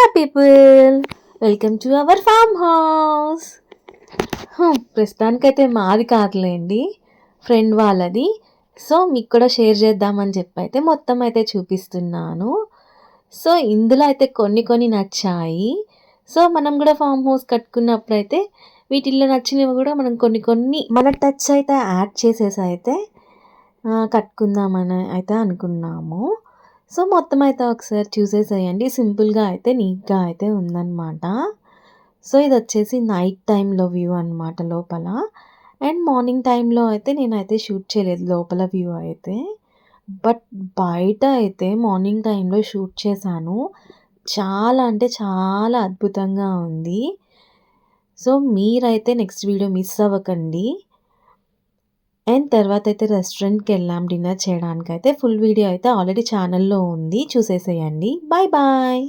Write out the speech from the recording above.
Hello people, welcome to our farm house. ప్రస్తుతానికైతే మాది కాదులేండి, ఫ్రెండ్ వాళ్ళది. సో మీకు కూడా షేర్ చేద్దామని చెప్పి అయితే మొత్తం అయితే చూపిస్తున్నాను. సో ఇందులో అయితే కొన్ని కొన్ని నచ్చాయి. సో మనం కూడా ఫామ్ హౌస్ కట్టుకున్నప్పుడు అయితే వీటిల్లో నచ్చినవి కూడా మనం కొన్ని కొన్ని మన టచ్ అయితే యాడ్ చేసేసి అయితే కట్టుకుందామని అయితే అనుకున్నాము. సో మొత్తం అయితే ఒకసారి చూసేసేయండి. సింపుల్గా అయితే నీట్గా అయితే ఉందన్నమాట. సో ఇది వచ్చేసి నైట్ టైంలో వ్యూ అనమాట లోపల. అండ్ మార్నింగ్ టైంలో అయితే నేనైతే షూట్ చేయలేదు లోపల వ్యూ అయితే. బట్ బయట అయితే మార్నింగ్ టైంలో షూట్ చేశాను. చాలా అంటే చాలా అద్భుతంగా ఉంది. సో మీరైతే నెక్స్ట్ వీడియో మిస్ అవ్వకండి. అండ్ తర్వాత అయితే రెస్టారెంట్‌కెళ్ళాం డిన్నర్ చేయడానికైతే. ఫుల్ వీడియో అయితే ఆల్రెడీ ఛానల్‌లో ఉంది. చూసేసేయండి. Bye bye.